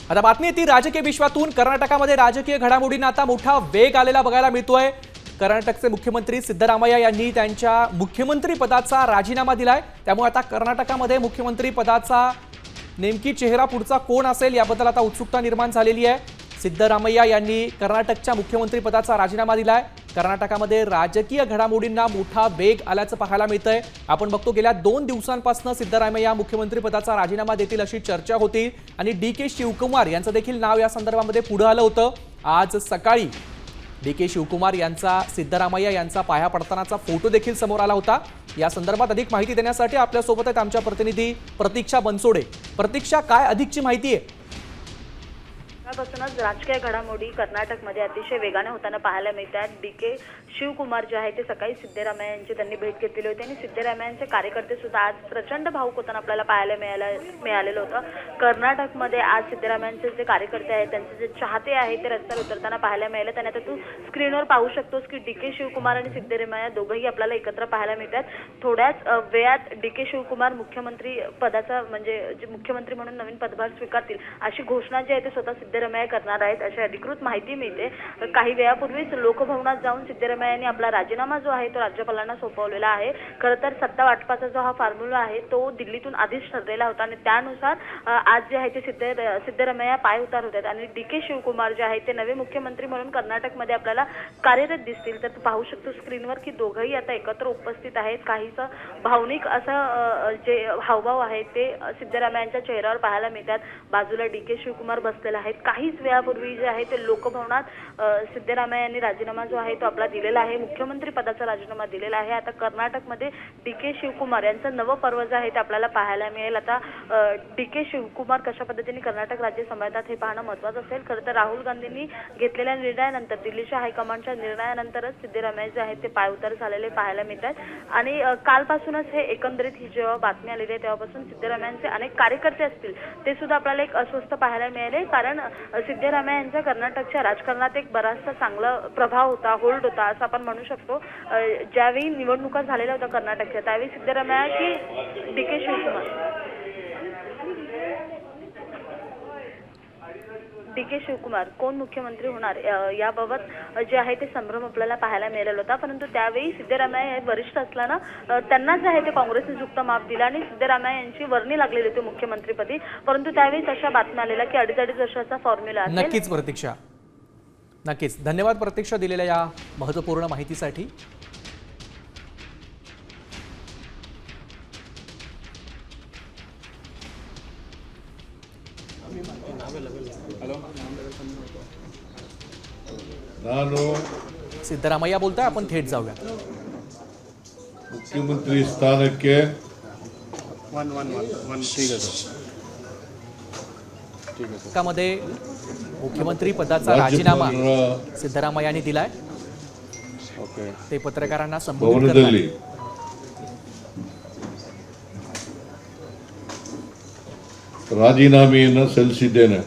आता बातमी ती राजकीय विश्वातून कर्नाटकामध्ये राजकीय घडामोडींना आता मोठा वेग आलेला बघायला मिळतोय। कर्नाटकचे मुख्यमंत्री सिद्धरामय्या यांनी त्यांच्या मुख्यमंत्री पदाचा राजीनामा दिलाय। त्यामुळे आता कर्नाटकामध्ये मुख्यमंत्री पदाचा नेमकी चेहरा पुढचा कोण असेल याबद्दल आता उत्सुकता निर्माण झालेली आहे। सिद्धरामय्या यांनी कर्नाटकच्या मुख्यमंत्री पदाचा राजीनामा दिलाय। कर्नाटकामध्ये राजकीय घडामोडींना मोठा वेग आल्याचं पाहायला मिळतंय। आपण बघतो गेल्या 2 दिवसांपासून सिद्धरामय्या मुख्यमंत्री पदाचा राजीनामा देतील अशी चर्चा होती आणि डी.के. शिवकुमार यांचं देखील नाव या संदर्भामध्ये पुढे आलं होतं। आज सकाळी डी.के. शिवकुमार यांचा सिद्धरामय्या यांचा पाया पडतानाचा फोटो देखील समोर आला होता। या संदर्भात अधिक माहिती देण्यासाठी आपल्या सोबत आहेत आमच्या प्रतिनिधी प्रतीक्षा बनसोडे। प्रतीक्षा, काय अधिकची माहिती आहे? पासूनच राजकीय घडामोडी कर्नाटकमध्ये अतिशय वेगाने होताना पाहायला मिळतात। डी.के. शिवकुमार जे आहे ते सकाळी सिद्धरामय्या यांची त्यांनी भेट घेतलेली होती आणि सिद्धरामय्यांचे कार्यकर्ते सुद्धा आज प्रचंड भावुक होताना आपल्याला पाहायला मिळालेलं होतं। कर्नाटकमध्ये आज सिद्धरामय्यांचे जे कार्यकर्ते आहेत, त्यांचे जे चाहते आहेत ते रस्त्यावर उतरताना पाहायला मिळाले। आणि आता तू स्क्रीनवर पाहू शकतोस की डी.के. शिवकुमार आणि सिद्धरामय्या दोघंही आपल्याला एकत्र पाहायला मिळतात। थोड्याच वेळात डी.के. शिवकुमार मुख्यमंत्री पदाचा म्हणजे जे मुख्यमंत्री म्हणून नवीन पदभार स्वीकारतील अशी घोषणा जी आहे ते स्वतः सिद्धरामय्या करणार आहेत अशी अधिकृत माहिती मिळते। काही वेळापूर्वीच लोकभवनात जाऊन सिद्धरामय्या यांनी आपला राजीनामा जो आहे तो राज्यपालांना सोपवलेला आहे। खरं तर सत्ता वाटपाचा जो हा फॉर्म्युला आहे तो दिल्लीतून आधीच ठरलेला होता आणि त्यानुसार आज जे आहे ते सिद्धरामय्या पाय उतार होतात आणि डी.के. शिवकुमार जे आहे ते नवे मुख्यमंत्री म्हणून कर्नाटकमध्ये आपल्याला कार्यरत दिसतील। तर तू पाहू शकतो स्क्रीनवर की दोघंही आता एकत्र उपस्थित आहेत। काहीसं भावनिक असं जे हावभाव आहेत ते सिद्धरामय्यांच्या चेहऱ्यावर पाहायला मिळतात। बाजूला डी.के. शिवकुमार बसलेला आहेत। काहीच वेळापूर्वी जे आहे ते लोकभवनात सिद्धरामय्या यांनी राजीनामा जो आहे तो आपला दिलेला आहे, मुख्यमंत्री पदाचा राजीनामा दिलेला आहे। आता कर्नाटकमध्ये डी.के. शिवकुमार यांचं नवं पर्व जे आहे ते आपल्याला पाहायला मिळेल। आता डी.के. शिवकुमार कशा पद्धतीने कर्नाटक राज्य सांभाळतात हे पाहणं महत्त्वाचं असेल। खरं तर राहुल गांधींनी घेतलेल्या निर्णयानंतर, दिल्लीच्या हायकमांडच्या निर्णयानंतरच सिद्धरामय्या जे आहेत ते पायउतार झालेले पाहायला मिळतात आणि कालपासूनच हे एकंदरीत ही जेव्हा बातमी आलेली आहे तेव्हापासून सिद्धरामय्यांचे अनेक कार्यकर्ते असतील ते सुद्धा आपल्याला एक अस्वस्थ पाहायला मिळाले। कारण सिद्धरामय्या यांच्या कर्नाटकच्या राजकारणात एक बराचसा चांगला प्रभाव होता, होल्ड होता असं आपण म्हणू शकतो। ज्यावेळी निवडणुका झालेल्या होत्या कर्नाटकच्या त्यावेळी सिद्धरामय्या की डी.के. शिवकुमार कोण मुख्यमंत्री होणार याबाबत जे आहे ते संभ्रम आपल्याला पाहायला मिळालेला होता। परंतु त्यावेळी सिद्धरामय्या हे वरिष्ठ असल्यानं त्यांना जे आहे ते काँग्रेसने झुकता माप दिला आणि सिद्धरामय्या यांची वर्णी लागलेली होती मुख्यमंत्रीपदी। परंतु त्यावेळी अशा बातम्या आलेल्या की 2.5 वर्षाचा फॉर्म्युला असेल। नक्कीच प्रतीक्षा, नक्कीच धन्यवाद प्रतीक्षा दिलेल्या या महत्त्वपूर्ण माहितीसाठी। सिद्धरामय्या बोलताय, आपण थेट जाऊया। मुख्यमंत्री स्थानಕ್ಕೆ मध्ये मुख्यमंत्री पदाचा राजीनामा सिद्धरामय्या यांनी दिलाय। ते पत्रकारांना संबोधित ಭವನದಲ್ಲಿ ರಾಜೀನಾಮೆಯನ್ನು ಸಲ್ಲಿಸಿದ್ದೇನೆ।